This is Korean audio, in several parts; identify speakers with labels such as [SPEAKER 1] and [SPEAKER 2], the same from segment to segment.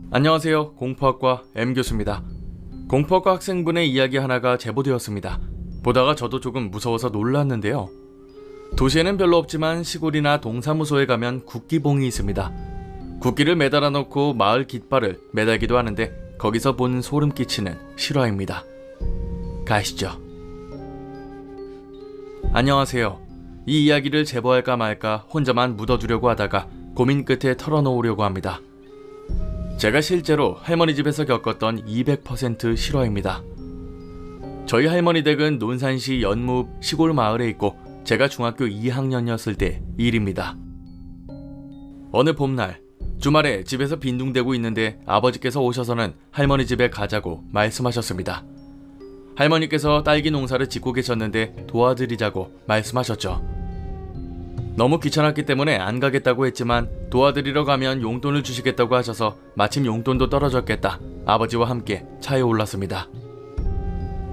[SPEAKER 1] 안녕하세요. 공포학과 M교수입니다. 공포학과 학생분의 이야기 하나가 제보되었습니다. 보다가 저도 조금 무서워서 놀랐는데요. 도시에는 별로 없지만 시골이나 동사무소에 가면 국기봉이 있습니다. 국기를 매달아 놓고 마을 깃발을 매달기도 하는데 거기서 본 소름 끼치는 실화입니다. 가시죠. 안녕하세요. 이 이야기를 제보할까 말까 혼자만 묻어두려고 하다가 고민 끝에 털어놓으려고 합니다. 제가 실제로 할머니 집에서 겪었던 200% 실화입니다. 저희 할머니 댁은 논산시 연무 시골 마을에 있고 제가 중학교 2학년이었을 때 일입니다. 어느 봄날 주말에 집에서 빈둥대고 있는데 아버지께서 오셔서는 할머니 집에 가자고 말씀하셨습니다. 할머니께서 딸기 농사를 짓고 계셨는데 도와드리자고 말씀하셨죠. 너무 귀찮았기 때문에 안 가겠다고 했지만 도와드리러 가면 용돈을 주시겠다고 하셔서 마침 용돈도 떨어졌겠다 아버지와 함께 차에 올랐습니다.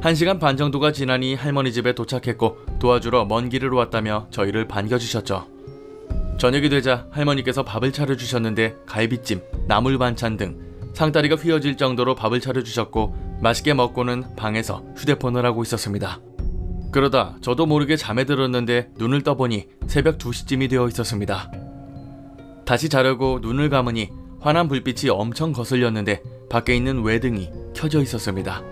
[SPEAKER 1] 1시간 반 정도가 지나니 할머니 집에 도착했고 도와주러 먼 길을 왔다며 저희를 반겨주셨죠. 저녁이 되자 할머니께서 밥을 차려주셨는데 갈비찜, 나물 반찬 등 상다리가 휘어질 정도로 밥을 차려주셨고 맛있게 먹고는 방에서 휴대폰을 하고 있었습니다. 그러다 저도 모르게 잠에 들었는데 눈을 떠보니 새벽 2시쯤이 되어 있었습니다. 다시 자려고 눈을 감으니 환한 불빛이 엄청 거슬렸는데 밖에 있는 외등이 켜져 있었습니다.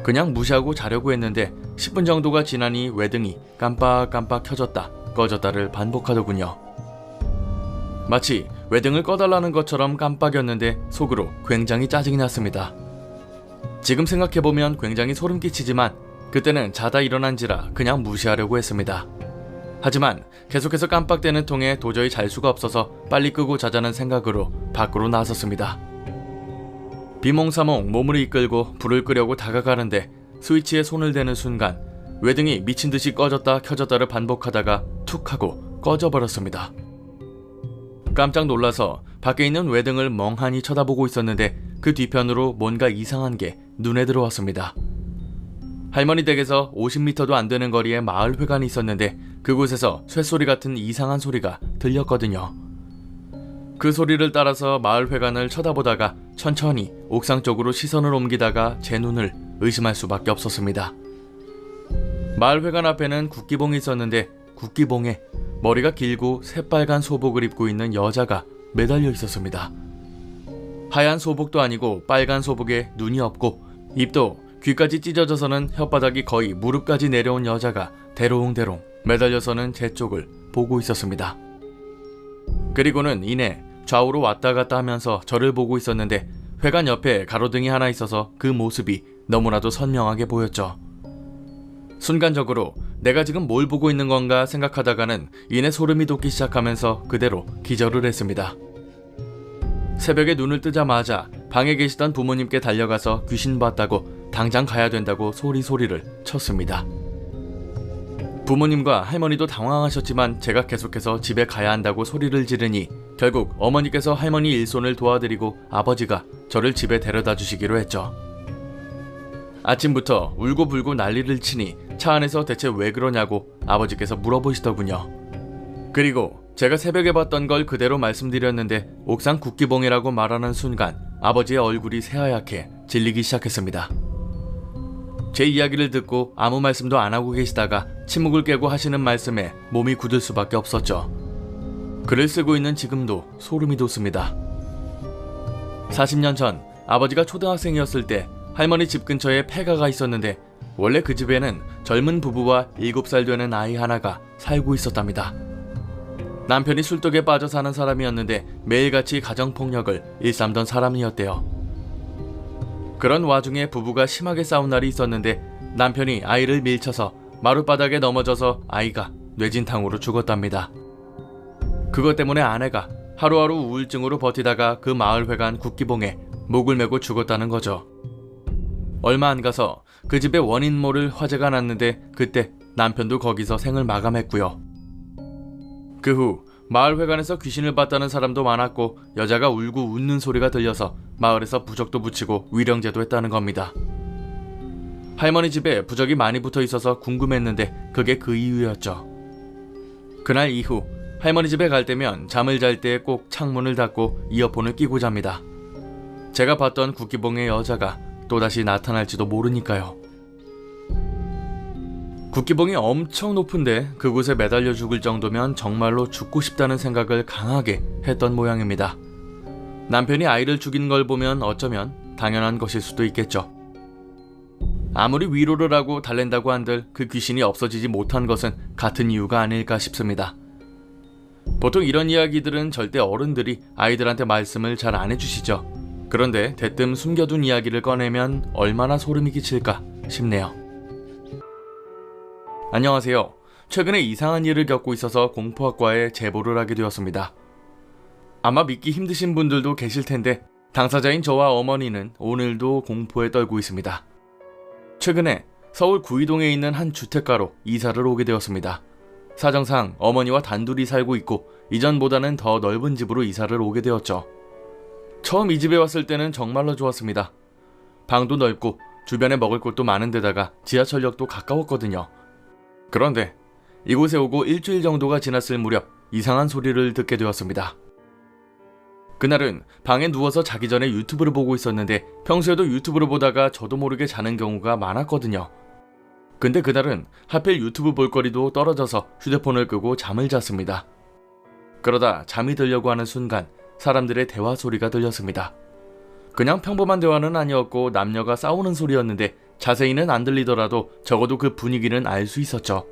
[SPEAKER 1] 그냥 무시하고 자려고 했는데 10분 정도가 지나니 외등이 깜빡깜빡 켜졌다 꺼졌다를 반복하더군요. 마치 외등을 꺼달라는 것처럼 깜빡였는데 속으로 굉장히 짜증이 났습니다. 지금 생각해보면 굉장히 소름 끼치지만 그때는 자다 일어난지라 그냥 무시하려고 했습니다. 하지만 계속해서 깜빡대는 통에 도저히 잘 수가 없어서 빨리 끄고 자자는 생각으로 밖으로 나섰습니다. 비몽사몽 몸을 이끌고 불을 끄려고 다가가는데 스위치에 손을 대는 순간 외등이 미친듯이 꺼졌다 켜졌다를 반복하다가 툭 하고 꺼져버렸습니다. 깜짝 놀라서 밖에 있는 외등을 멍하니 쳐다보고 있었는데 그 뒤편으로 뭔가 이상한 게 눈에 들어왔습니다. 할머니 댁에서 50m도 안 되는 거리에 마을회관이 있었는데 그곳에서 쇳소리 같은 이상한 소리가 들렸거든요. 그 소리를 따라서 마을회관을 쳐다보다가 천천히 옥상 쪽으로 시선을 옮기다가 제 눈을 의심할 수밖에 없었습니다. 마을회관 앞에는 국기봉이 있었는데 국기봉에 머리가 길고 새빨간 소복을 입고 있는 여자가 매달려 있었습니다. 하얀 소복도 아니고 빨간 소복에 눈이 없고 입도 귀까지 찢어져서는 혓바닥이 거의 무릎까지 내려온 여자가 대롱대롱 매달려서는 제 쪽을 보고 있었습니다. 그리고는 이내 좌우로 왔다 갔다 하면서 저를 보고 있었는데 회관 옆에 가로등이 하나 있어서 그 모습이 너무나도 선명하게 보였죠. 순간적으로 내가 지금 뭘 보고 있는 건가 생각하다가는 이내 소름이 돋기 시작하면서 그대로 기절을 했습니다. 새벽에 눈을 뜨자마자 방에 계시던 부모님께 달려가서 귀신 봤다고 당장 가야 된다고 소리를 쳤습니다. 부모님과 할머니도 당황하셨지만 제가 계속해서 집에 가야 한다고 소리를 지르니 결국 어머니께서 할머니 일손을 도와드리고 아버지가 저를 집에 데려다 주시기로 했죠. 아침부터 울고불고 난리를 치니 차 안에서 대체 왜 그러냐고 아버지께서 물어보시더군요. 그리고 제가 새벽에 봤던 걸 그대로 말씀드렸는데 옥상 국기봉이라고 말하는 순간 아버지의 얼굴이 새하얗게 질리기 시작했습니다. 제 이야기를 듣고 아무 말씀도 안 하고 계시다가 침묵을 깨고 하시는 말씀에 몸이 굳을 수밖에 없었죠. 글을 쓰고 있는 지금도 소름이 돋습니다. 40년 전 아버지가 초등학생이었을 때 할머니 집 근처에 폐가가 있었는데 원래 그 집에는 젊은 부부와 7살 되는 아이 하나가 살고 있었답니다. 남편이 술독에 빠져 사는 사람이었는데 매일같이 가정폭력을 일삼던 사람이었대요. 그런 와중에 부부가 심하게 싸운 날이 있었는데 남편이 아이를 밀쳐서 마룻바닥에 넘어져서 아이가 뇌진탕으로 죽었답니다. 그것 때문에 아내가 하루하루 우울증으로 버티다가 그 마을회관 국기봉에 목을 메고 죽었다는 거죠. 얼마 안 가서 그 집에 원인 모를 화재가 났는데 그때 남편도 거기서 생을 마감했고요. 그 후 마을회관에서 귀신을 봤다는 사람도 많았고 여자가 울고 웃는 소리가 들려서 마을에서 부적도 붙이고 위령제도 했다는 겁니다. 할머니 집에 부적이 많이 붙어 있어서 궁금했는데 그게 그 이유였죠. 그날 이후 할머니 집에 갈 때면 잠을 잘 때 꼭 창문을 닫고 이어폰을 끼고 잡니다. 제가 봤던 국기봉의 여자가 또다시 나타날지도 모르니까요. 국기봉이 엄청 높은데 그곳에 매달려 죽을 정도면 정말로 죽고 싶다는 생각을 강하게 했던 모양입니다. 남편이 아이를 죽인 걸 보면 어쩌면 당연한 것일 수도 있겠죠. 아무리 위로를 하고 달랜다고 한들 그 귀신이 없어지지 못한 것은 같은 이유가 아닐까 싶습니다. 보통 이런 이야기들은 절대 어른들이 아이들한테 말씀을 잘 안 해주시죠. 그런데 대뜸 숨겨둔 이야기를 꺼내면 얼마나 소름이 끼칠까 싶네요. 안녕하세요. 최근에 이상한 일을 겪고 있어서 공포학과에 제보를 하게 되었습니다. 아마 믿기 힘드신 분들도 계실 텐데 당사자인 저와 어머니는 오늘도 공포에 떨고 있습니다. 최근에 서울 구이동에 있는 한 주택가로 이사를 오게 되었습니다. 사정상 어머니와 단둘이 살고 있고 이전보다는 더 넓은 집으로 이사를 오게 되었죠. 처음 이 집에 왔을 때는 정말로 좋았습니다. 방도 넓고 주변에 먹을 곳도 많은 데다가 지하철역도 가까웠거든요. 그런데 이곳에 오고 일주일 정도가 지났을 무렵 이상한 소리를 듣게 되었습니다. 그날은 방에 누워서 자기 전에 유튜브를 보고 있었는데 평소에도 유튜브를 보다가 저도 모르게 자는 경우가 많았거든요. 근데 그날은 하필 유튜브 볼거리도 떨어져서 휴대폰을 끄고 잠을 잤습니다. 그러다 잠이 들려고 하는 순간 사람들의 대화 소리가 들렸습니다. 그냥 평범한 대화는 아니었고 남녀가 싸우는 소리였는데 자세히는 안 들리더라도 적어도 그 분위기는 알 수 있었죠.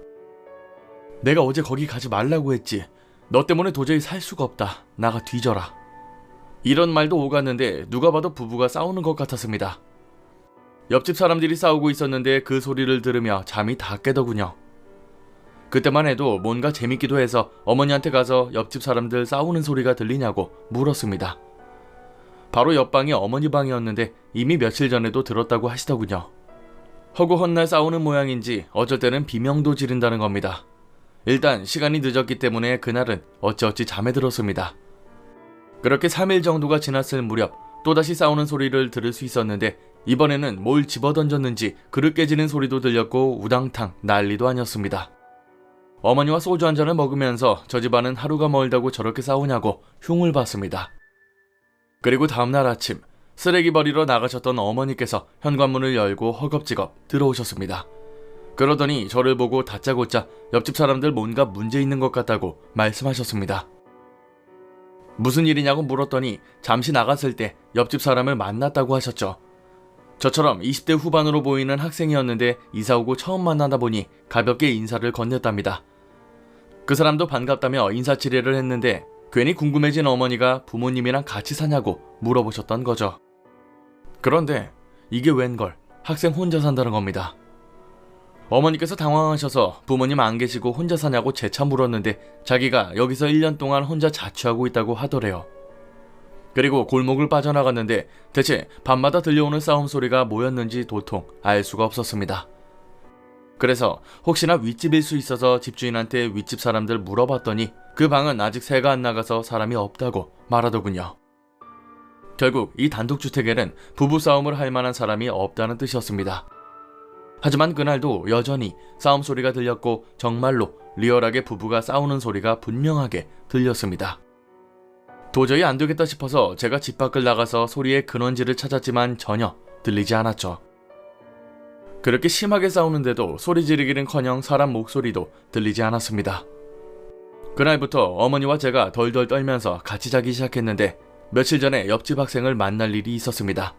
[SPEAKER 1] 내가 어제 거기 가지 말라고 했지. 너 때문에 도저히 살 수가 없다. 나가 뒤져라. 이런 말도 오갔는데 누가 봐도 부부가 싸우는 것 같았습니다. 옆집 사람들이 싸우고 있었는데 그 소리를 들으며 잠이 다 깨더군요. 그때만 해도 뭔가 재밌기도 해서 어머니한테 가서 옆집 사람들 싸우는 소리가 들리냐고 물었습니다. 바로 옆방이 어머니 방이었는데 이미 며칠 전에도 들었다고 하시더군요. 허구 헛날 싸우는 모양인지 어쩔 때는 비명도 지른다는 겁니다. 일단 시간이 늦었기 때문에 그날은 어찌어찌 잠에 들었습니다. 그렇게 3일 정도가 지났을 무렵 또다시 싸우는 소리를 들을 수 있었는데 이번에는 뭘 집어던졌는지 그릇 깨지는 소리도 들렸고 우당탕 난리도 아니었습니다. 어머니와 소주 한 잔을 먹으면서 저 집안은 하루가 멀다고 저렇게 싸우냐고 흉을 봤습니다. 그리고 다음날 아침 쓰레기 버리러 나가셨던 어머니께서 현관문을 열고 허겁지겁 들어오셨습니다. 그러더니 저를 보고 다짜고짜 옆집 사람들 뭔가 문제 있는 것 같다고 말씀하셨습니다. 무슨 일이냐고 물었더니 잠시 나갔을 때 옆집 사람을 만났다고 하셨죠. 저처럼 20대 후반으로 보이는 학생이었는데 이사 오고 처음 만나다 보니 가볍게 인사를 건넸답니다. 그 사람도 반갑다며 인사치레를 했는데 괜히 궁금해진 어머니가 부모님이랑 같이 사냐고 물어보셨던 거죠. 그런데 이게 웬걸 학생 혼자 산다는 겁니다. 어머니께서 당황하셔서 부모님 안 계시고 혼자 사냐고 재차 물었는데 자기가 여기서 1년 동안 혼자 자취하고 있다고 하더래요. 그리고 골목을 빠져나갔는데 대체 밤마다 들려오는 싸움 소리가 뭐였는지 도통 알 수가 없었습니다. 그래서 혹시나 윗집일 수 있어서 집주인한테 윗집 사람들 물어봤더니 그 방은 아직 새가 안 나가서 사람이 없다고 말하더군요. 결국 이 단독주택에는 부부싸움을 할 만한 사람이 없다는 뜻이었습니다. 하지만 그날도 여전히 싸움 소리가 들렸고 정말로 리얼하게 부부가 싸우는 소리가 분명하게 들렸습니다. 도저히 안 되겠다 싶어서 제가 집 밖을 나가서 소리의 근원지를 찾았지만 전혀 들리지 않았죠. 그렇게 심하게 싸우는데도 소리 지르기는커녕 사람 목소리도 들리지 않았습니다. 그날부터 어머니와 제가 덜덜 떨면서 같이 자기 시작했는데 며칠 전에 옆집 학생을 만날 일이 있었습니다.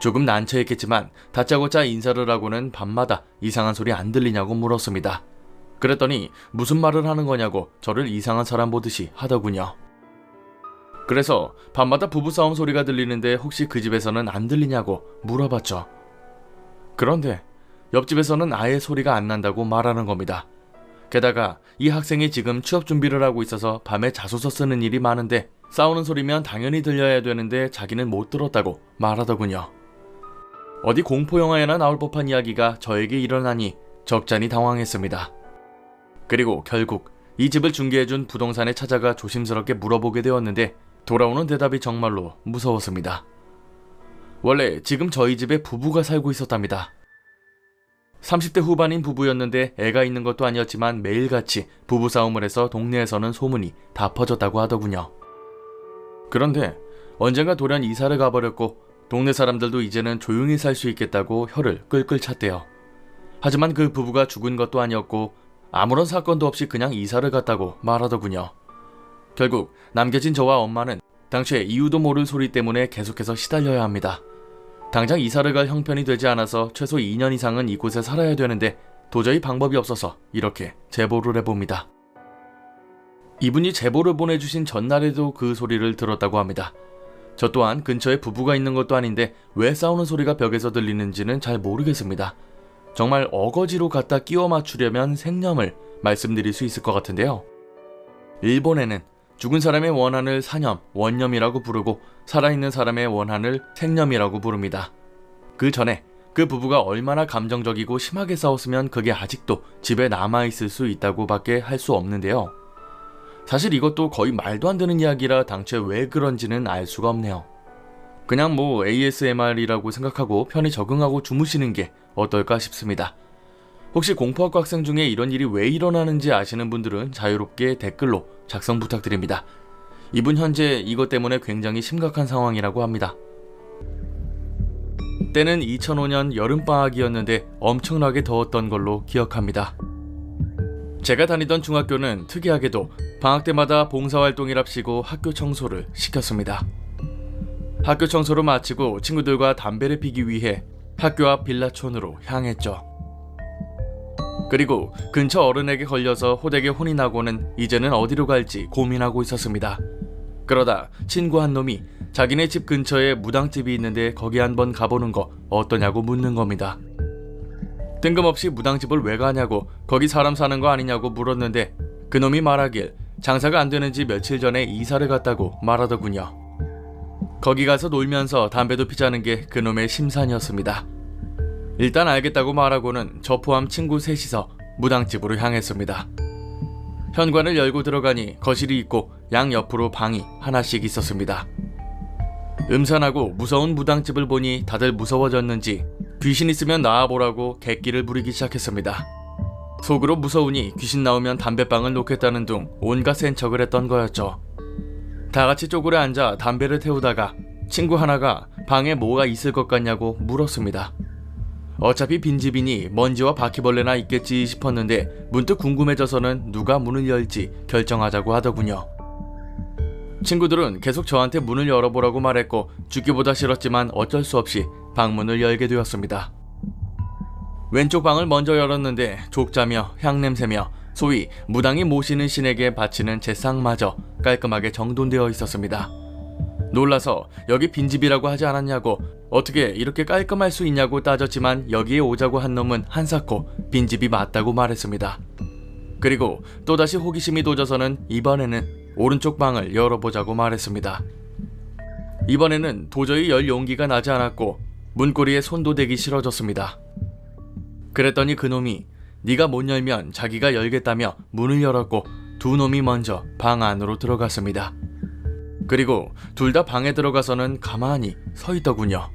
[SPEAKER 1] 조금 난처했겠지만 다짜고짜 인사를 하고는 밤마다 이상한 소리 안 들리냐고 물었습니다. 그랬더니 무슨 말을 하는 거냐고 저를 이상한 사람 보듯이 하더군요. 그래서 밤마다 부부싸움 소리가 들리는데 혹시 그 집에서는 안 들리냐고 물어봤죠. 그런데 옆집에서는 아예 소리가 안 난다고 말하는 겁니다. 게다가 이 학생이 지금 취업 준비를 하고 있어서 밤에 자소서 쓰는 일이 많은데 싸우는 소리면 당연히 들려야 되는데 자기는 못 들었다고 말하더군요. 어디 공포영화에나 나올 법한 이야기가 저에게 일어나니 적잖이 당황했습니다. 그리고 결국 이 집을 중개해준 부동산에 찾아가 조심스럽게 물어보게 되었는데 돌아오는 대답이 정말로 무서웠습니다. 원래 지금 저희 집에 부부가 살고 있었답니다. 30대 후반인 부부였는데 애가 있는 것도 아니었지만 매일같이 부부싸움을 해서 동네에서는 소문이 다 퍼졌다고 하더군요. 그런데 언젠가 돌연 이사를 가버렸고 동네 사람들도 이제는 조용히 살 수 있겠다고 혀를 끌끌 찼대요. 하지만 그 부부가 죽은 것도 아니었고 아무런 사건도 없이 그냥 이사를 갔다고 말하더군요. 결국 남겨진 저와 엄마는 당시에 이유도 모를 소리 때문에 계속해서 시달려야 합니다. 당장 이사를 갈 형편이 되지 않아서 최소 2년 이상은 이곳에 살아야 되는데 도저히 방법이 없어서 이렇게 제보를 해봅니다. 이분이 제보를 보내주신 전날에도 그 소리를 들었다고 합니다. 저 또한 근처에 부부가 있는 것도 아닌데 왜 싸우는 소리가 벽에서 들리는지는 잘 모르겠습니다. 정말 어거지로 갖다 끼워 맞추려면 생념을 말씀드릴 수 있을 것 같은데요. 일본에는 죽은 사람의 원한을 사념, 원념이라고 부르고 살아있는 사람의 원한을 생념이라고 부릅니다. 그 전에 그 부부가 얼마나 감정적이고 심하게 싸웠으면 그게 아직도 집에 남아있을 수 있다고 밖에 할 수 없는데요. 사실 이것도 거의 말도 안 되는 이야기라 당최 왜 그런지는 알 수가 없네요. 그냥 ASMR이라고 생각하고 편히 적응하고 주무시는 게 어떨까 싶습니다. 혹시 공포학과 학생 중에 이런 일이 왜 일어나는지 아시는 분들은 자유롭게 댓글로 작성 부탁드립니다. 이분 현재 이것 때문에 굉장히 심각한 상황이라고 합니다. 때는 2005년 여름방학이었는데 엄청나게 더웠던 걸로 기억합니다. 제가 다니던 중학교는 특이하게도 방학 때마다 봉사활동이랍시고 학교 청소를 시켰습니다. 학교 청소를 마치고 친구들과 담배를 피기 위해 학교 앞 빌라촌으로 향했죠. 그리고 근처 어른에게 걸려서 호되게 혼이 나고는 이제는 어디로 갈지 고민하고 있었습니다. 그러다 친구 한 놈이 자기네 집 근처에 무당집이 있는데 거기 한번 가보는 거 어떠냐고 묻는 겁니다. 뜬금없이 무당집을 왜 가냐고 거기 사람 사는 거 아니냐고 물었는데 그놈이 말하길 장사가 안 되는 지 며칠 전에 이사를 갔다고 말하더군요. 거기 가서 놀면서 담배도 피자는 게 그놈의 심산이었습니다. 일단 알겠다고 말하고는 저 포함 친구 셋이서 무당집으로 향했습니다. 현관을 열고 들어가니 거실이 있고 양옆으로 방이 하나씩 있었습니다. 음산하고 무서운 무당집을 보니 다들 무서워졌는지 귀신 있으면 나와보라고 객기를 부리기 시작했습니다. 속으로 무서우니 귀신 나오면 담배방을 놓겠다는 둥 온갖 센 척을 했던 거였죠. 다같이 쪼그려 앉아 담배를 태우다가 친구 하나가 방에 뭐가 있을 것 같냐고 물었습니다. 어차피 빈집이니 먼지와 바퀴벌레나 있겠지 싶었는데 문득 궁금해져서는 누가 문을 열지 결정하자고 하더군요. 친구들은 계속 저한테 문을 열어보라고 말했고 죽기보다 싫었지만 어쩔 수 없이 방문을 열게 되었습니다. 왼쪽 방을 먼저 열었는데 족자며 향냄새며 소위 무당이 모시는 신에게 바치는 제상마저 깔끔하게 정돈되어 있었습니다. 놀라서 여기 빈집이라고 하지 않았냐고 어떻게 이렇게 깔끔할 수 있냐고 따졌지만 여기에 오자고 한 놈은 한사코 빈집이 맞다고 말했습니다. 그리고 또다시 호기심이 도져서는 이번에는 오른쪽 방을 열어보자고 말했습니다. 이번에는 도저히 열 용기가 나지 않았고 문고리에 손도 대기 싫어졌습니다. 그랬더니 그놈이 네가 못 열면 자기가 열겠다며 문을 열었고 두 놈이 먼저 방 안으로 들어갔습니다. 그리고 둘 다 방에 들어가서는 가만히 서 있더군요.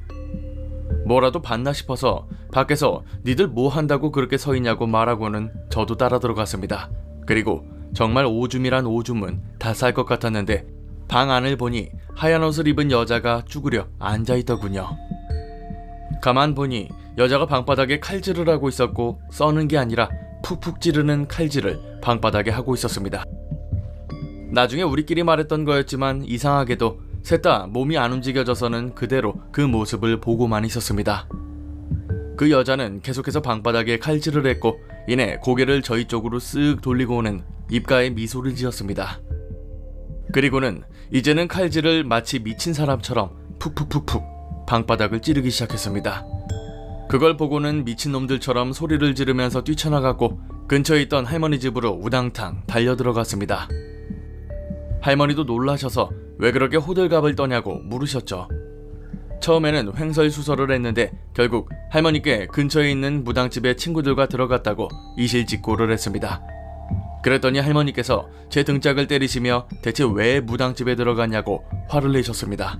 [SPEAKER 1] 뭐라도 봤나 싶어서 밖에서 니들 뭐 한다고 그렇게 서 있냐고 말하고는 저도 따라 들어갔습니다. 그리고 정말 오줌이란 오줌은 다 쌀 것 같았는데 방 안을 보니 하얀 옷을 입은 여자가 쭈그려 앉아있더군요. 가만 보니 여자가 방바닥에 칼질을 하고 있었고 써는 게 아니라 푹푹 찌르는 칼질을 방바닥에 하고 있었습니다. 나중에 우리끼리 말했던 거였지만 이상하게도 셋 다 몸이 안 움직여져서는 그대로 그 모습을 보고만 있었습니다. 그 여자는 계속해서 방바닥에 칼질을 했고 이내 고개를 저희 쪽으로 쓱 돌리고는 입가에 미소를 지었습니다. 그리고는 이제는 칼질을 마치 미친 사람처럼 푹푹푹푹 방바닥을 찌르기 시작했습니다. 그걸 보고는 미친놈들처럼 소리를 지르면서 뛰쳐나갔고 근처에 있던 할머니 집으로 우당탕 달려들어갔습니다. 할머니도 놀라셔서 왜 그렇게 호들갑을 떠냐고 물으셨죠. 처음에는 횡설수설을 했는데 결국 할머니께 근처에 있는 무당집에 친구들과 들어갔다고 이실직고를 했습니다. 그랬더니 할머니께서 제 등짝을 때리시며 대체 왜 무당집에 들어갔냐고 화를 내셨습니다.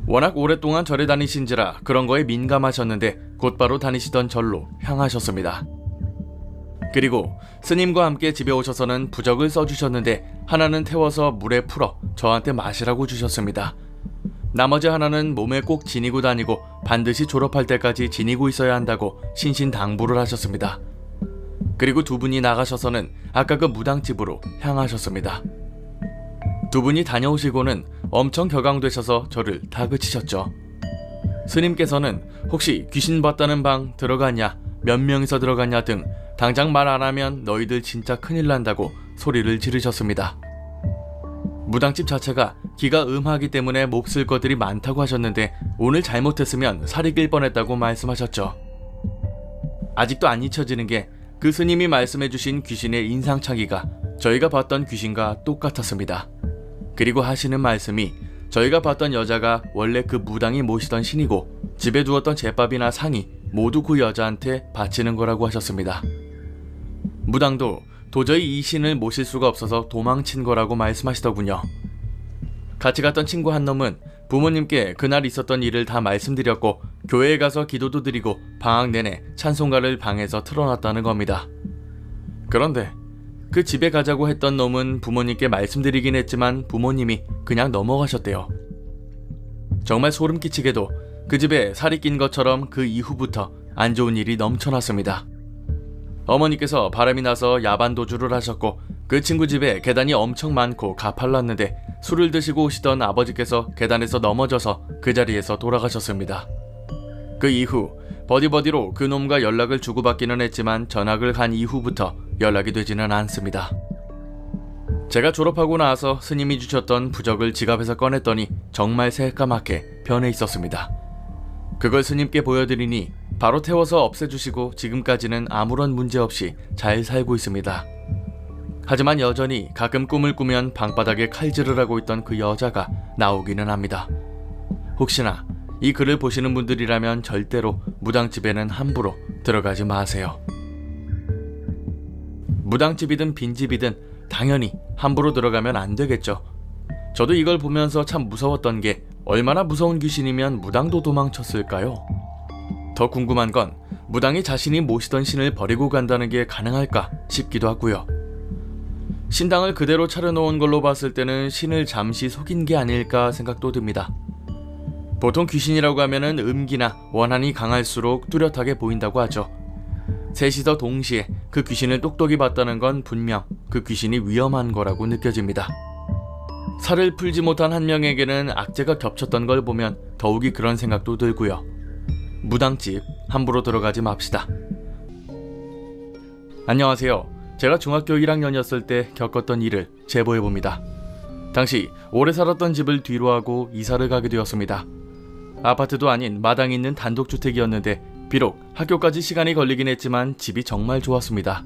[SPEAKER 1] 워낙 오랫동안 절에 다니신지라 그런 거에 민감하셨는데 곧바로 다니시던 절로 향하셨습니다. 그리고 스님과 함께 집에 오셔서는 부적을 써주셨는데 하나는 태워서 물에 풀어 저한테 마시라고 주셨습니다. 나머지 하나는 몸에 꼭 지니고 다니고 반드시 졸업할 때까지 지니고 있어야 한다고 신신당부를 하셨습니다. 그리고 두 분이 나가셔서는 아까 그 무당집으로 향하셨습니다. 두 분이 다녀오시고는 엄청 격앙되셔서 저를 다그치셨죠. 스님께서는 혹시 귀신 봤다는 방 들어갔냐, 몇 명이서 들어갔냐 등 당장 말 안 하면 너희들 진짜 큰일 난다고 소리를 지르셨습니다. 무당집 자체가 기가 음하기 때문에 몹쓸 것들이 많다고 하셨는데 오늘 잘못했으면 살이 낄 뻔했다고 말씀하셨죠. 아직도 안 잊혀지는 게 그 스님이 말씀해주신 귀신의 인상착의가 저희가 봤던 귀신과 똑같았습니다. 그리고 하시는 말씀이 저희가 봤던 여자가 원래 그 무당이 모시던 신이고 집에 두었던 제밥이나 상이 모두 그 여자한테 바치는 거라고 하셨습니다. 무당도 도저히 이 신을 모실 수가 없어서 도망친 거라고 말씀하시더군요. 같이 갔던 친구 한 놈은 부모님께 그날 있었던 일을 다 말씀드렸고 교회에 가서 기도도 드리고 방학 내내 찬송가를 방에서 틀어놨다는 겁니다. 그런데 그 집에 가자고 했던 놈은 부모님께 말씀드리긴 했지만 부모님이 그냥 넘어가셨대요. 정말 소름 끼치게도 그 집에 살이 낀 것처럼 그 이후부터 안 좋은 일이 넘쳐났습니다. 어머니께서 바람이 나서 야반 도주를 하셨고 그 친구 집에 계단이 엄청 많고 가팔랐는데 술을 드시고 오시던 아버지께서 계단에서 넘어져서 그 자리에서 돌아가셨습니다. 그 이후 버디버디로 그 놈과 연락을 주고받기는 했지만 전학을 간 이후부터 연락이 되지는 않습니다. 제가 졸업하고 나서 스님이 주셨던 부적을 지갑에서 꺼냈더니 정말 새까맣게 변해 있었습니다. 그걸 스님께 보여드리니 바로 태워서 없애주시고 지금까지는 아무런 문제 없이 잘 살고 있습니다. 하지만 여전히 가끔 꿈을 꾸면 방바닥에 칼질을 하고 있던 그 여자가 나오기는 합니다. 혹시나 이 글을 보시는 분들이라면 절대로 무당집에는 함부로 들어가지 마세요. 무당집이든 빈집이든 당연히 함부로 들어가면 안 되겠죠. 저도 이걸 보면서 참 무서웠던 게 얼마나 무서운 귀신이면 무당도 도망쳤을까요? 더 궁금한 건 무당이 자신이 모시던 신을 버리고 간다는 게 가능할까 싶기도 하고요. 신당을 그대로 차려놓은 걸로 봤을 때는 신을 잠시 속인 게 아닐까 생각도 듭니다. 보통 귀신이라고 하면은 음기나 원한이 강할수록 뚜렷하게 보인다고 하죠. 셋이서 동시에 그 귀신을 똑똑히 봤다는 건 분명 그 귀신이 위험한 거라고 느껴집니다. 살을 풀지 못한 한 명에게는 악재가 겹쳤던 걸 보면 더욱이 그런 생각도 들고요. 무당집 함부로 들어가지 맙시다. 안녕하세요. 제가 중학교 1학년이었을 때 겪었던 일을 제보해봅니다. 당시 오래 살았던 집을 뒤로하고 이사를 가게 되었습니다. 아파트도 아닌 마당이 있는 단독주택이었는데 비록 학교까지 시간이 걸리긴 했지만 집이 정말 좋았습니다.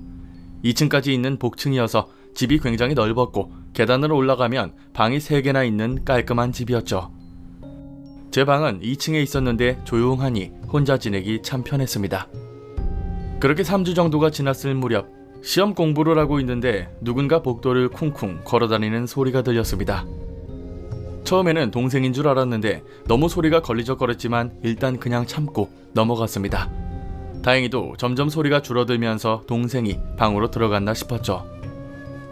[SPEAKER 1] 2층까지 있는 복층이어서 집이 굉장히 넓었고 계단으로 올라가면 방이 3개나 있는 깔끔한 집이었죠. 제 방은 2층에 있었는데 조용하니 혼자 지내기 참 편했습니다. 그렇게 3주 정도가 지났을 무렵 시험 공부를 하고 있는데 누군가 복도를 쿵쿵 걸어다니는 소리가 들렸습니다. 처음에는 동생인 줄 알았는데 너무 소리가 걸리적거렸지만 일단 그냥 참고 넘어갔습니다. 다행히도 점점 소리가 줄어들면서 동생이 방으로 들어갔나 싶었죠.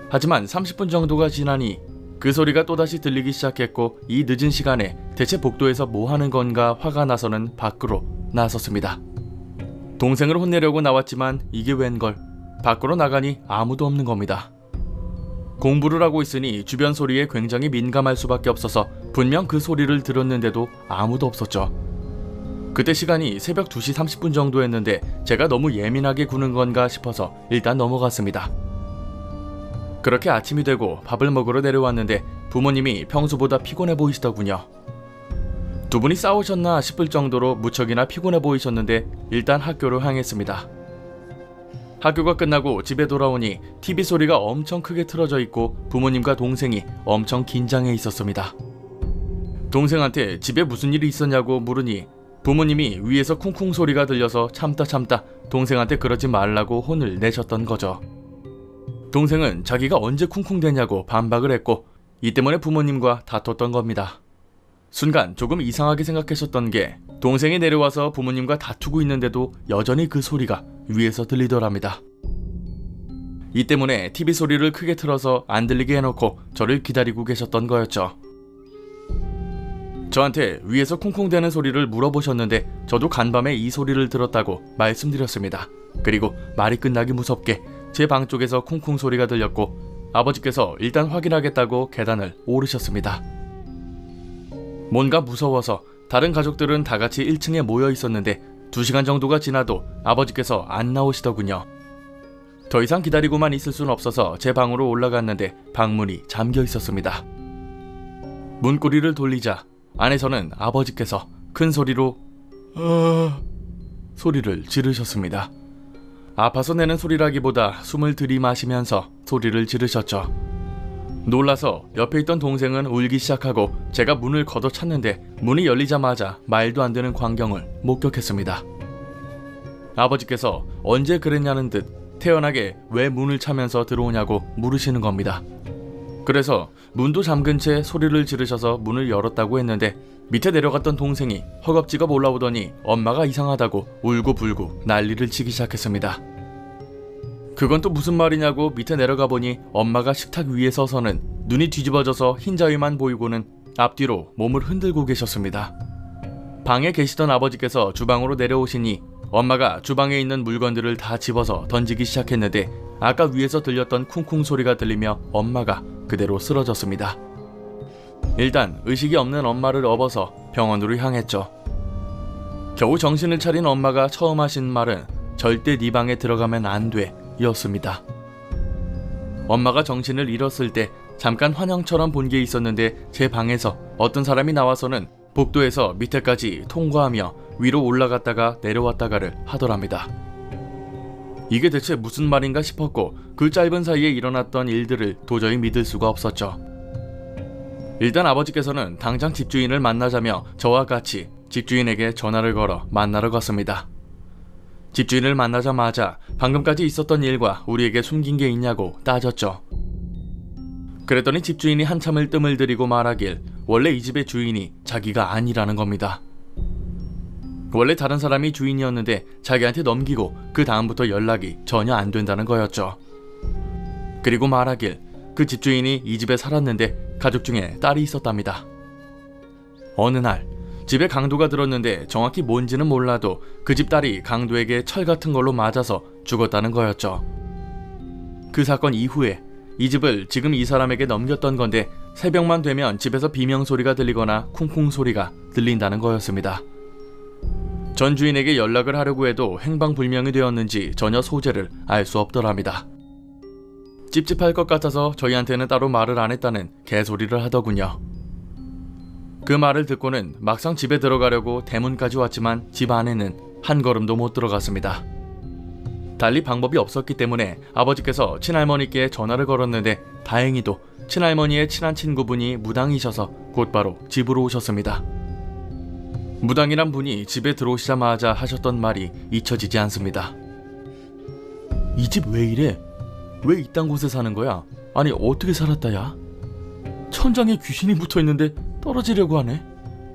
[SPEAKER 1] 하지만 30분 정도가 지나니 그 소리가 또다시 들리기 시작했고 이 늦은 시간에 대체 복도에서 뭐 하는 건가 화가 나서는 밖으로 나섰습니다. 동생을 혼내려고 나왔지만 이게 웬걸, 밖으로 나가니 아무도 없는 겁니다. 공부를 하고 있으니 주변 소리에 굉장히 민감할 수밖에 없어서 분명 그 소리를 들었는데도 아무도 없었죠. 그때 시간이 새벽 2시 30분 정도였는데 제가 너무 예민하게 구는 건가 싶어서 일단 넘어갔습니다. 그렇게 아침이 되고 밥을 먹으러 내려왔는데 부모님이 평소보다 피곤해 보이시더군요. 두 분이 싸우셨나 싶을 정도로 무척이나 피곤해 보이셨는데 일단 학교로 향했습니다. 학교가 끝나고 집에 돌아오니 TV 소리가 엄청 크게 틀어져 있고 부모님과 동생이 엄청 긴장해 있었습니다. 동생한테 집에 무슨 일이 있었냐고 물으니 부모님이 위에서 쿵쿵 소리가 들려서 참다 동생한테 그러지 말라고 혼을 내셨던 거죠. 동생은 자기가 언제 쿵쿵대냐고 반박을 했고 이 때문에 부모님과 다퉜던 겁니다. 순간 조금 이상하게 생각하셨던 게 동생이 내려와서 부모님과 다투고 있는데도 여전히 그 소리가 위에서 들리더랍니다. 이 때문에 TV 소리를 크게 틀어서 안 들리게 해놓고 저를 기다리고 계셨던 거였죠. 저한테 위에서 쿵쿵대는 소리를 물어보셨는데 저도 간밤에 이 소리를 들었다고 말씀드렸습니다. 그리고 말이 끝나기 무섭게 제 방 쪽에서 쿵쿵 소리가 들렸고 아버지께서 일단 확인하겠다고 계단을 오르셨습니다. 뭔가 무서워서 다른 가족들은 다 같이 1층에 모여 있었는데 2시간 정도가 지나도 아버지께서 안 나오시더군요. 더 이상 기다리고만 있을 순 없어서 제 방으로 올라갔는데 방문이 잠겨 있었습니다. 문고리를 돌리자 안에서는 아버지께서 큰 소리로 소리를 지르셨습니다. 아파서 내는 소리라기보다 숨을 들이마시면서 소리를 지르셨죠. 놀라서 옆에 있던 동생은 울기 시작하고 제가 문을 걷어찼는데 문이 열리자마자 말도 안 되는 광경을 목격했습니다. 아버지께서 언제 그랬냐는 듯 태연하게 왜 문을 차면서 들어오냐고 물으시는 겁니다. 그래서 문도 잠근 채 소리를 지르셔서 문을 열었다고 했는데 밑에 내려갔던 동생이 허겁지겁 올라오더니 엄마가 이상하다고 울고불고 난리를 치기 시작했습니다. 그건 또 무슨 말이냐고 밑에 내려가 보니 엄마가 식탁 위에 서서는 눈이 뒤집어져서 흰자위만 보이고는 앞뒤로 몸을 흔들고 계셨습니다. 방에 계시던 아버지께서 주방으로 내려오시니 엄마가 주방에 있는 물건들을 다 집어서 던지기 시작했는데 아까 위에서 들렸던 쿵쿵 소리가 들리며 엄마가 그대로 쓰러졌습니다. 일단 의식이 없는 엄마를 업어서 병원으로 향했죠. 겨우 정신을 차린 엄마가 처음 하신 말은 절대 네 방에 들어가면 안 돼 였습니다. 엄마가 정신을 잃었을 때 잠깐 환영처럼 본 게 있었는데 제 방에서 어떤 사람이 나와서는 복도에서 밑에까지 통과하며 위로 올라갔다가 내려왔다가를 하더랍니다. 이게 대체 무슨 말인가 싶었고 그 짧은 사이에 일어났던 일들을 도저히 믿을 수가 없었죠. 일단 아버지께서는 당장 집주인을 만나자며 저와 같이 집주인에게 전화를 걸어 만나러 갔습니다. 집주인을 만나자마자 방금까지 있었던 일과 우리에게 숨긴 게 있냐고 따졌죠. 그랬더니 집주인이 한참을 뜸을 들이고 말하길 원래 이 집의 주인이 자기가 아니라는 겁니다. 원래 다른 사람이 주인이었는데 자기한테 넘기고 그 다음부터 연락이 전혀 안 된다는 거였죠. 그리고 말하길 그 집주인이 이 집에 살았는데 가족 중에 딸이 있었답니다. 어느 날 집에 강도가 들었는데 정확히 뭔지는 몰라도 그 집 딸이 강도에게 철 같은 걸로 맞아서 죽었다는 거였죠. 그 사건 이후에 이 집을 지금 이 사람에게 넘겼던 건데 새벽만 되면 집에서 비명소리가 들리거나 쿵쿵 소리가 들린다는 거였습니다. 전 주인에게 연락을 하려고 해도 행방불명이 되었는지 전혀 소재를 알 수 없더랍니다. 찝찝할 것 같아서 저희한테는 따로 말을 안 했다는 개소리를 하더군요. 그 말을 듣고는 막상 집에 들어가려고 대문까지 왔지만 집 안에는 한 걸음도 못 들어갔습니다. 달리 방법이 없었기 때문에 아버지께서 친할머니께 전화를 걸었는데 다행히도 친할머니의 친한 친구분이 무당이셔서 곧바로 집으로 오셨습니다. 무당이란 분이 집에 들어오시자마자 하셨던 말이 잊혀지지 않습니다. 이 집 왜 이래? 왜 이딴 곳에 사는 거야? 아니 어떻게 살았다 야? 천장에 귀신이 붙어있는데 떨어지려고 하네.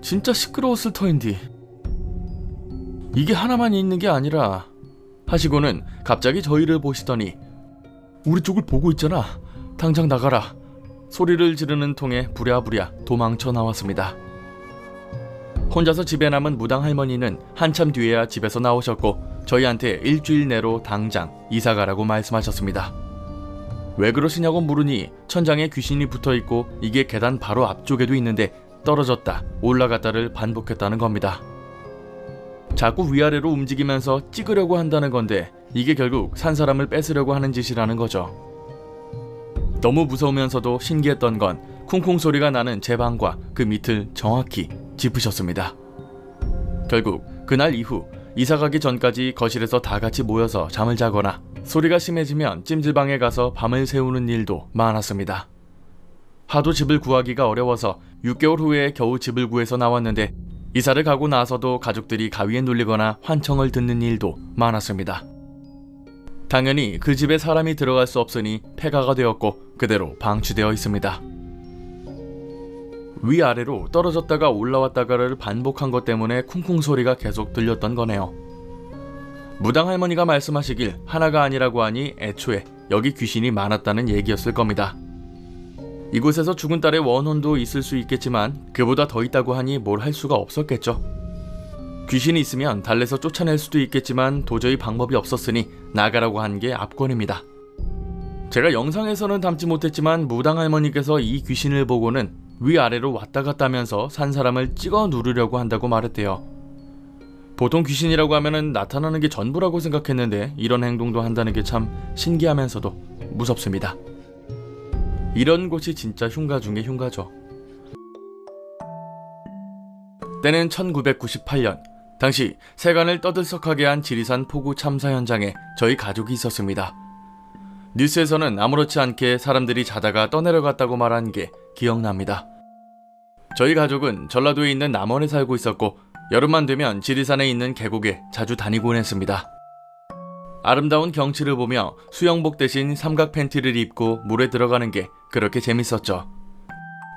[SPEAKER 1] 진짜 시끄러웠을 터인디. 이게 하나만 있는 게 아니라 하시고는 갑자기 저희를 보시더니 우리 쪽을 보고 있잖아. 당장 나가라. 소리를 지르는 통에 부랴부랴 도망쳐 나왔습니다. 혼자서 집에 남은 무당 할머니는 한참 뒤에야 집에서 나오셨고 저희한테 일주일 내로 당장 이사가라고 말씀하셨습니다. 왜 그러시냐고 물으니 천장에 귀신이 붙어있고 이게 계단 바로 앞쪽에도 있는데 떨어졌다 올라갔다를 반복했다는 겁니다. 자꾸 위아래로 움직이면서 찍으려고 한다는 건데 이게 결국 산 사람을 뺏으려고 하는 짓이라는 거죠. 너무 무서우면서도 신기했던 건 쿵쿵 소리가 나는 제 방과 그 밑을 정확히 짚으셨습니다. 결국 그날 이후 이사가기 전까지 거실에서 다 같이 모여서 잠을 자거나 소리가 심해지면 찜질방에 가서 밤을 새우는 일도 많았습니다. 하도 집을 구하기가 어려워서 6개월 후에 겨우 집을 구해서 나왔는데 이사를 가고 나서도 가족들이 가위에 눌리거나 환청을 듣는 일도 많았습니다. 당연히 그 집에 사람이 들어갈 수 없으니 폐가가 되었고 그대로 방치되어 있습니다. 위아래로 떨어졌다가 올라왔다가를 반복한 것 때문에 쿵쿵 소리가 계속 들렸던 거네요. 무당 할머니가 말씀하시길 하나가 아니라고 하니 애초에 여기 귀신이 많았다는 얘기였을 겁니다. 이곳에서 죽은 딸의 원혼도 있을 수 있겠지만 그보다 더 있다고 하니 뭘 할 수가 없었겠죠. 귀신이 있으면 달래서 쫓아낼 수도 있겠지만 도저히 방법이 없었으니 나가라고 한 게 압권입니다. 제가 영상에서는 담지 못했지만 무당 할머니께서 이 귀신을 보고는 위아래로 왔다 갔다 하면서 산 사람을 찍어 누르려고 한다고 말했대요. 보통 귀신이라고 하면은 나타나는 게 전부라고 생각했는데 이런 행동도 한다는 게 참 신기하면서도 무섭습니다. 이런 곳이 진짜 흉가 중에 흉가죠. 때는 1998년. 당시 세간을 떠들썩하게 한 지리산 폭우 참사 현장에 저희 가족이 있었습니다. 뉴스에서는 아무렇지 않게 사람들이 자다가 떠내려갔다고 말한 게 기억납니다. 저희 가족은 전라도에 있는 남원에 살고 있었고 여름만 되면 지리산에 있는 계곡에 자주 다니곤 했습니다. 아름다운 경치를 보며 수영복 대신 삼각 팬티를 입고 물에 들어가는 게 그렇게 재밌었죠.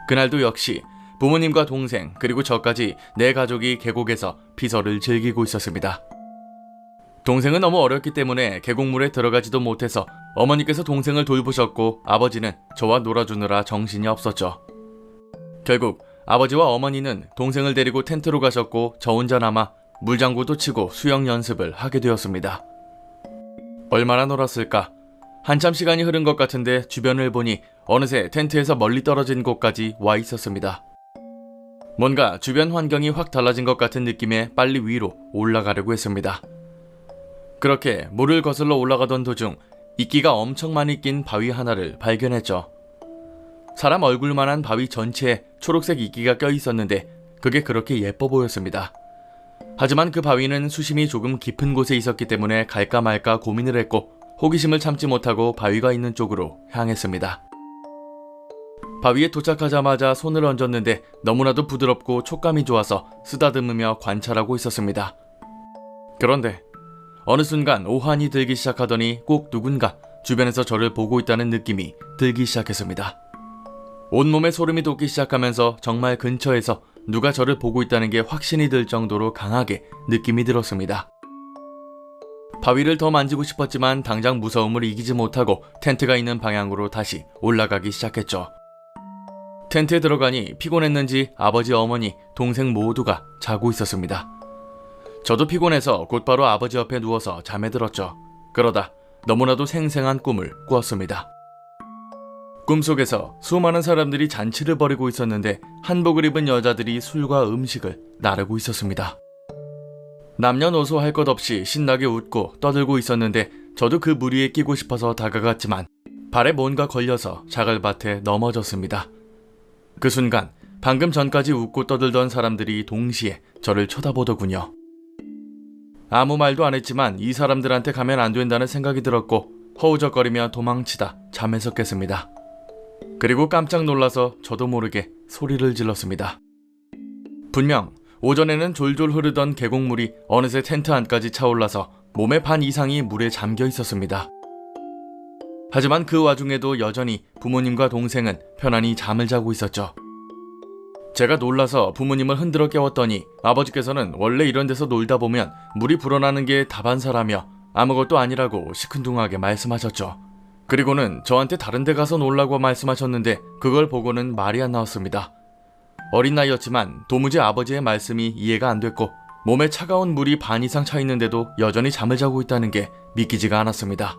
[SPEAKER 1] 그날도 역시 부모님과 동생 그리고 저까지 네 가족이 계곡에서 피서를 즐기고 있었습니다. 동생은 너무 어렸기 때문에 계곡물에 들어가지도 못해서 어머니께서 동생을 돌보셨고 아버지는 저와 놀아주느라 정신이 없었죠. 결국 아버지와 어머니는 동생을 데리고 텐트로 가셨고 저 혼자 남아 물장구도 치고 수영 연습을 하게 되었습니다. 얼마나 놀았을까? 한참 시간이 흐른 것 같은데 주변을 보니 어느새 텐트에서 멀리 떨어진 곳까지 와 있었습니다. 뭔가 주변 환경이 확 달라진 것 같은 느낌에 빨리 위로 올라가려고 했습니다. 그렇게 물을 거슬러 올라가던 도중 이끼가 엄청 많이 낀 바위 하나를 발견했죠. 사람 얼굴만한 바위 전체에 초록색 이끼가 껴 있었는데 그게 그렇게 예뻐 보였습니다. 하지만 그 바위는 수심이 조금 깊은 곳에 있었기 때문에 갈까 말까 고민을 했고 호기심을 참지 못하고 바위가 있는 쪽으로 향했습니다. 바위에 도착하자마자 손을 얹었는데 너무나도 부드럽고 촉감이 좋아서 쓰다듬으며 관찰하고 있었습니다. 그런데 어느 순간 오한이 들기 시작하더니 꼭 누군가 주변에서 저를 보고 있다는 느낌이 들기 시작했습니다. 온몸에 소름이 돋기 시작하면서 정말 근처에서 누가 저를 보고 있다는 게 확신이 들 정도로 강하게 느낌이 들었습니다. 바위를 더 만지고 싶었지만 당장 무서움을 이기지 못하고 텐트가 있는 방향으로 다시 올라가기 시작했죠. 텐트에 들어가니 피곤했는지 아버지, 어머니, 동생 모두가 자고 있었습니다. 저도 피곤해서 곧바로 아버지 옆에 누워서 잠에 들었죠. 그러다 너무나도 생생한 꿈을 꾸었습니다. 꿈속에서 수많은 사람들이 잔치를 벌이고 있었는데 한복을 입은 여자들이 술과 음식을 나르고 있었습니다. 남녀노소 할 것 없이 신나게 웃고 떠들고 있었는데 저도 그 무리에 끼고 싶어서 다가갔지만 발에 뭔가 걸려서 자갈밭에 넘어졌습니다. 그 순간 방금 전까지 웃고 떠들던 사람들이 동시에 저를 쳐다보더군요. 아무 말도 안 했지만 이 사람들한테 가면 안 된다는 생각이 들었고 허우적거리며 도망치다 잠에서 깼습니다. 그리고 깜짝 놀라서 저도 모르게 소리를 질렀습니다. 분명 오전에는 졸졸 흐르던 계곡물이 어느새 텐트 안까지 차올라서 몸의 반 이상이 물에 잠겨 있었습니다. 하지만 그 와중에도 여전히 부모님과 동생은 편안히 잠을 자고 있었죠. 제가 놀라서 부모님을 흔들어 깨웠더니 아버지께서는 원래 이런 데서 놀다 보면 물이 불어나는 게 다반사라며 아무것도 아니라고 시큰둥하게 말씀하셨죠. 그리고는 저한테 다른 데 가서 놀라고 말씀하셨는데 그걸 보고는 말이 안 나왔습니다. 어린 나이였지만 도무지 아버지의 말씀이 이해가 안 됐고 몸에 차가운 물이 반 이상 차 있는데도 여전히 잠을 자고 있다는 게 믿기지가 않았습니다.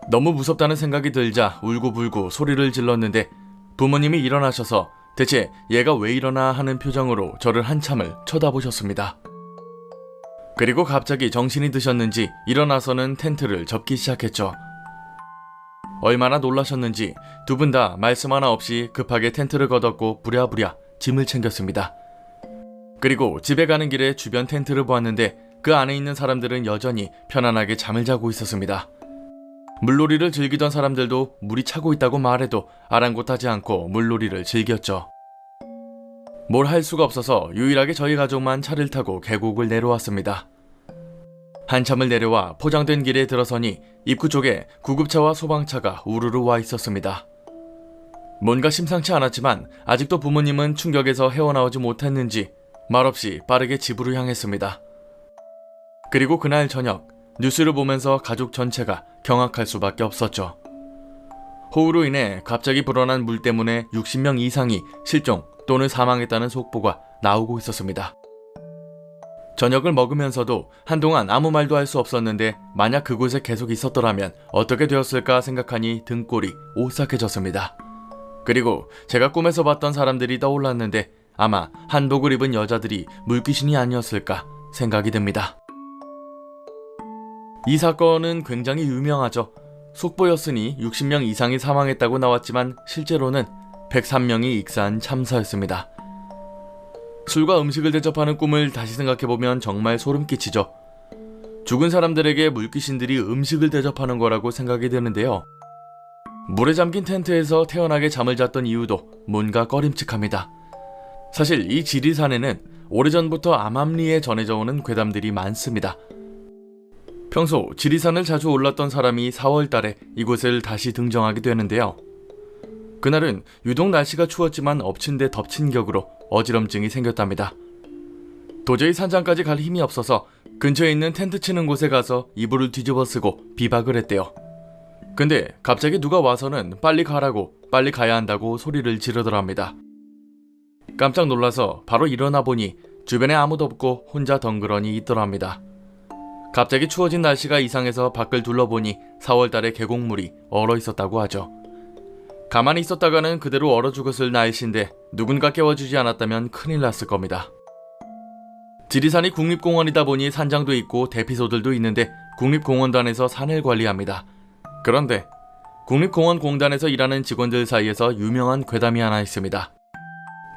[SPEAKER 1] 너무 무섭다는 생각이 들자 울고불고 소리를 질렀는데 부모님이 일어나셔서 대체 얘가 왜 일어나 하는 표정으로 저를 한참을 쳐다보셨습니다. 그리고 갑자기 정신이 드셨는지 일어나서는 텐트를 접기 시작했죠. 얼마나 놀라셨는지 두 분 다 말씀 하나 없이 급하게 텐트를 걷었고 부랴부랴 짐을 챙겼습니다. 그리고 집에 가는 길에 주변 텐트를 보았는데 그 안에 있는 사람들은 여전히 편안하게 잠을 자고 있었습니다. 물놀이를 즐기던 사람들도 물이 차고 있다고 말해도 아랑곳하지 않고 물놀이를 즐겼죠. 뭘 할 수가 없어서 유일하게 저희 가족만 차를 타고 계곡을 내려왔습니다. 한참을 내려와 포장된 길에 들어서니 입구 쪽에 구급차와 소방차가 우르르 와 있었습니다. 뭔가 심상치 않았지만 아직도 부모님은 충격에서 헤어나오지 못했는지 말없이 빠르게 집으로 향했습니다. 그리고 그날 저녁 뉴스를 보면서 가족 전체가 경악할 수밖에 없었죠. 호우로 인해 갑자기 불어난 물 때문에 60명 이상이 실종 또는 사망했다는 속보가 나오고 있었습니다. 저녁을 먹으면서도 한동안 아무 말도 할 수 없었는데 만약 그곳에 계속 있었더라면 어떻게 되었을까 생각하니 등골이 오싹해졌습니다. 그리고 제가 꿈에서 봤던 사람들이 떠올랐는데 아마 한복을 입은 여자들이 물귀신이 아니었을까 생각이 듭니다. 이 사건은 굉장히 유명하죠. 속보였으니 60명 이상이 사망했다고 나왔지만 실제로는 103명이 익사한 참사였습니다. 술과 음식을 대접하는 꿈을 다시 생각해보면 정말 소름 끼치죠. 죽은 사람들에게 물귀신들이 음식을 대접하는 거라고 생각이 드는데요. 물에 잠긴 텐트에서 태연하게 잠을 잤던 이유도 뭔가 꺼림칙합니다. 사실 이 지리산에는 오래전부터 암암리에 전해져 오는 괴담들이 많습니다. 평소 지리산을 자주 올랐던 사람이 4월달에 이곳을 다시 등정하게 되는데요. 그날은 유독 날씨가 추웠지만 엎친 데 덮친 격으로 어지럼증이 생겼답니다. 도저히 산장까지 갈 힘이 없어서 근처에 있는 텐트 치는 곳에 가서 이불을 뒤집어 쓰고 비박을 했대요. 근데 갑자기 누가 와서는 빨리 가라고, 빨리 가야 한다고 소리를 지르더랍니다. 깜짝 놀라서 바로 일어나 보니 주변에 아무도 없고 혼자 덩그러니 있더랍니다. 갑자기 추워진 날씨가 이상해서 밖을 둘러보니 4월달에 계곡물이 얼어 있었다고 하죠. 가만히 있었다가는 그대로 얼어 죽었을 날씨인데 누군가 깨워주지 않았다면 큰일 났을 겁니다. 지리산이 국립공원이다 보니 산장도 있고 대피소들도 있는데 국립공원단에서 산을 관리합니다. 그런데 국립공원공단에서 일하는 직원들 사이에서 유명한 괴담이 하나 있습니다.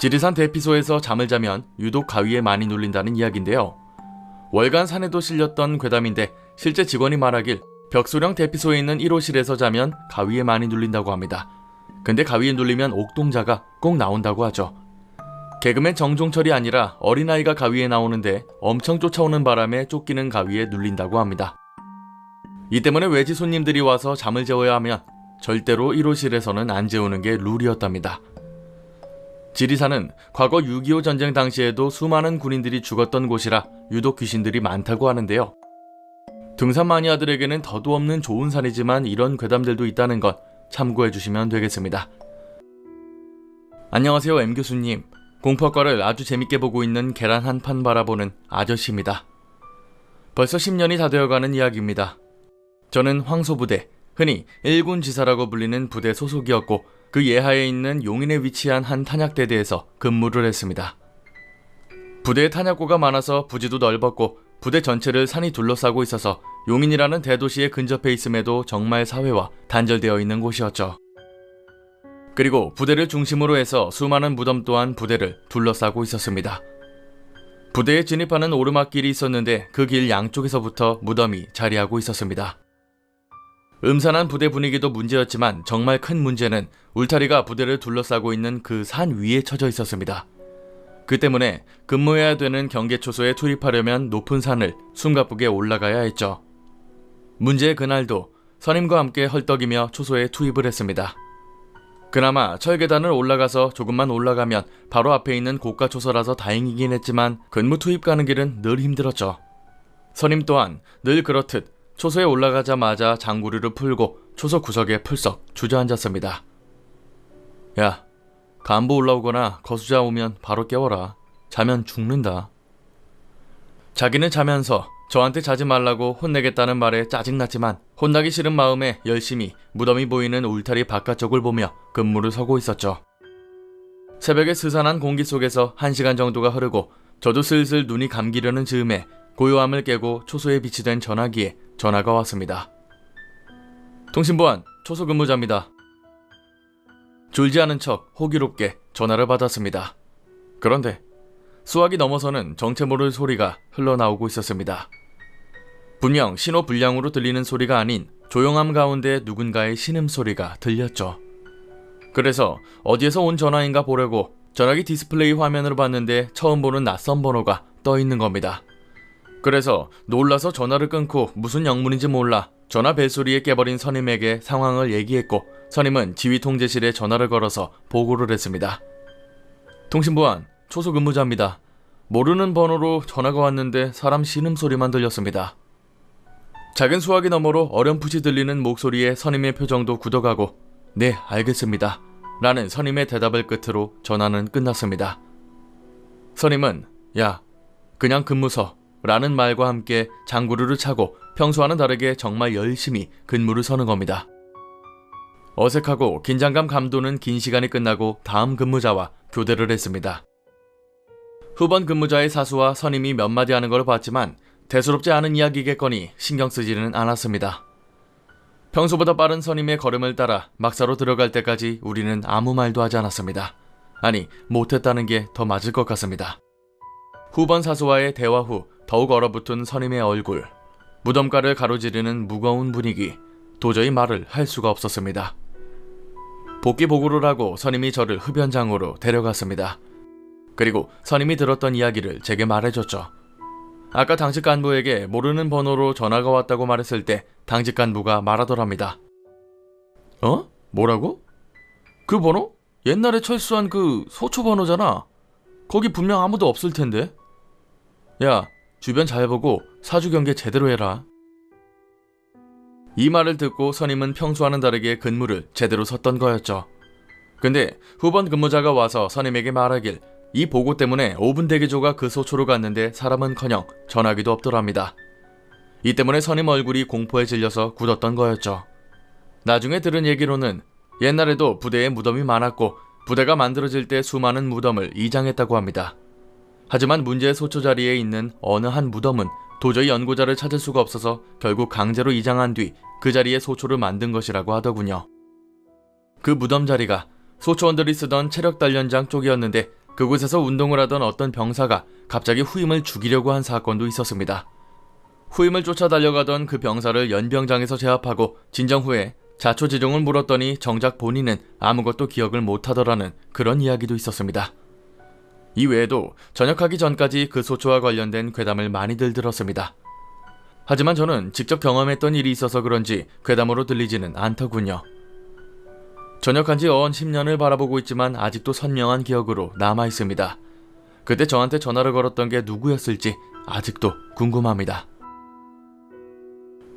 [SPEAKER 1] 지리산 대피소에서 잠을 자면 유독 가위에 많이 눌린다는 이야기인데요. 월간 산에도 실렸던 괴담인데 실제 직원이 말하길 벽소령 대피소에 있는 1호실에서 자면 가위에 많이 눌린다고 합니다. 근데 가위에 눌리면 옥동자가 꼭 나온다고 하죠. 개그맨 정종철이 아니라 어린아이가 가위에 나오는데 엄청 쫓아오는 바람에 쫓기는 가위에 눌린다고 합니다. 이 때문에 외지 손님들이 와서 잠을 재워야 하면 절대로 1호실에서는 안 재우는 게 룰이었답니다. 지리산은 과거 6.25 전쟁 당시에도 수많은 군인들이 죽었던 곳이라 유독 귀신들이 많다고 하는데요. 등산 마니아들에게는 더도 없는 좋은 산이지만 이런 괴담들도 있다는 것 참고해 주시면 되겠습니다. 안녕하세요, M 교수님. 공포학과를 아주 재밌게 보고 있는 계란 한 판 바라보는 아저씨입니다. 벌써 10년이 다 되어가는 이야기입니다. 저는 황소부대, 흔히 1군 지사라고 불리는 부대 소속이었고 그 예하에 있는 용인에 위치한 한 탄약대대에서 근무를 했습니다. 부대에 탄약고가 많아서 부지도 넓었고 부대 전체를 산이 둘러싸고 있어서 용인이라는 대도시에 근접해 있음에도 정말 사회와 단절되어 있는 곳이었죠. 그리고 부대를 중심으로 해서 수많은 무덤 또한 부대를 둘러싸고 있었습니다. 부대에 진입하는 오르막길이 있었는데 그 길 양쪽에서부터 무덤이 자리하고 있었습니다. 음산한 부대 분위기도 문제였지만 정말 큰 문제는 울타리가 부대를 둘러싸고 있는 그 산 위에 쳐져 있었습니다. 그 때문에 근무해야 되는 경계초소에 투입하려면 높은 산을 숨가쁘게 올라가야 했죠. 문제의 그날도 선임과 함께 헐떡이며 초소에 투입을 했습니다. 그나마 철계단을 올라가서 조금만 올라가면 바로 앞에 있는 고가 초소라서 다행이긴 했지만 근무 투입 가는 길은 늘 힘들었죠. 선임 또한 늘 그렇듯 초소에 올라가자마자 장구리를 풀고 초소 구석에 풀썩 주저앉았습니다. 야, 간부 올라오거나 거수자 오면 바로 깨워라. 자면 죽는다. 자기는 자면서 저한테 자지 말라고 혼내겠다는 말에 짜증났지만 혼나기 싫은 마음에 열심히 무덤이 보이는 울타리 바깥쪽을 보며 근무를 서고 있었죠. 새벽에 스산한 공기 속에서 1시간 정도가 흐르고 저도 슬슬 눈이 감기려는 즈음에 고요함을 깨고 초소에 비치된 전화기에 전화가 왔습니다. 통신보안, 초소 근무자입니다. 졸지 않은 척 호기롭게 전화를 받았습니다. 그런데 수화기 넘어서는 정체 모를 소리가 흘러나오고 있었습니다. 분명 신호 불량으로 들리는 소리가 아닌 조용함 가운데 누군가의 신음소리가 들렸죠. 그래서 어디에서 온 전화인가 보려고 전화기 디스플레이 화면으로 봤는데 처음 보는 낯선 번호가 떠 있는 겁니다. 그래서 놀라서 전화를 끊고 무슨 영문인지 몰라 전화 벨소리에 깨버린 선임에게 상황을 얘기했고 선임은 지휘 통제실에 전화를 걸어서 보고를 했습니다. 통신보안, 초소 근무자입니다. 모르는 번호로 전화가 왔는데 사람 신음소리만 들렸습니다. 작은 수화기 너머로 어렴풋이 들리는 목소리에 선임의 표정도 굳어가고 네, 알겠습니다. 라는 선임의 대답을 끝으로 전화는 끝났습니다. 선임은 야, 그냥 근무서 라는 말과 함께 장구르를 차고 평소와는 다르게 정말 열심히 근무를 서는 겁니다. 어색하고 긴장감 감도는 긴 시간이 끝나고 다음 근무자와 교대를 했습니다. 후번 근무자의 사수와 선임이 몇 마디 하는 걸 봤지만 대수롭지 않은 이야기겠거니 신경 쓰지는 않았습니다. 평소보다 빠른 선임의 걸음을 따라 막사로 들어갈 때까지 우리는 아무 말도 하지 않았습니다. 아니, 못했다는 게 더 맞을 것 같습니다. 후번 사수와의 대화 후 더욱 얼어붙은 선임의 얼굴, 무덤가를 가로지르는 무거운 분위기, 도저히 말을 할 수가 없었습니다. 복귀 보고를 하고 선임이 저를 흡연장으로 데려갔습니다. 그리고 선임이 들었던 이야기를 제게 말해줬죠. 아까 당직 간부에게 모르는 번호로 전화가 왔다고 말했을 때 당직 간부가 말하더랍니다. 어? 뭐라고? 그 번호? 옛날에 철수한 그 소초 번호잖아. 거기 분명 아무도 없을 텐데. 야, 주변 잘 보고 사주 경계 제대로 해라. 이 말을 듣고 선임은 평소와는 다르게 근무를 제대로 섰던 거였죠. 근데 후번 근무자가 와서 선임에게 말하길 이 보고 때문에 5분 대기조가 그 소초로 갔는데 사람은커녕 전화기도 없더랍니다. 이 때문에 선임 얼굴이 공포에 질려서 굳었던 거였죠. 나중에 들은 얘기로는 옛날에도 부대에 무덤이 많았고 부대가 만들어질 때 수많은 무덤을 이장했다고 합니다. 하지만 문제의 소초 자리에 있는 어느 한 무덤은 도저히 연고자를 찾을 수가 없어서 결국 강제로 이장한 뒤 그 자리에 소초를 만든 것이라고 하더군요. 그 무덤 자리가 소초원들이 쓰던 체력단련장 쪽이었는데 그곳에서 운동을 하던 어떤 병사가 갑자기 후임을 죽이려고 한 사건도 있었습니다. 후임을 쫓아 달려가던 그 병사를 연병장에서 제압하고 진정 후에 자초지종을 물었더니 정작 본인은 아무것도 기억을 못하더라는 그런 이야기도 있었습니다. 이외에도 전역하기 전까지 그 소초와 관련된 괴담을 많이들 들었습니다. 하지만 저는 직접 경험했던 일이 있어서 그런지 괴담으로 들리지는 않더군요. 전역한 지 어언 10년을 바라보고 있지만 아직도 선명한 기억으로 남아있습니다. 그때 저한테 전화를 걸었던 게 누구였을지 아직도 궁금합니다.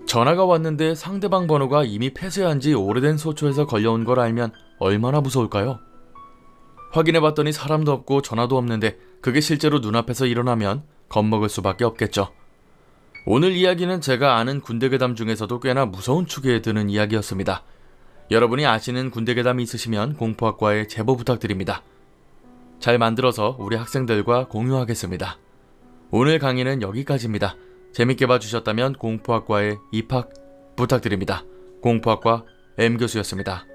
[SPEAKER 1] 전화가 왔는데 상대방 번호가 이미 폐쇄한 지 오래된 소초에서 걸려온 걸 알면 얼마나 무서울까요? 확인해봤더니 사람도 없고 전화도 없는데 그게 실제로 눈앞에서 일어나면 겁먹을 수밖에 없겠죠. 오늘 이야기는 제가 아는 군대괴담 중에서도 꽤나 무서운 축에 드는 이야기였습니다. 여러분이 아시는 군대괴담이 있으시면 공포학과에 제보 부탁드립니다. 잘 만들어서 우리 학생들과 공유하겠습니다. 오늘 강의는 여기까지입니다. 재밌게 봐주셨다면 공포학과에 입학 부탁드립니다. 공포학과 M교수였습니다.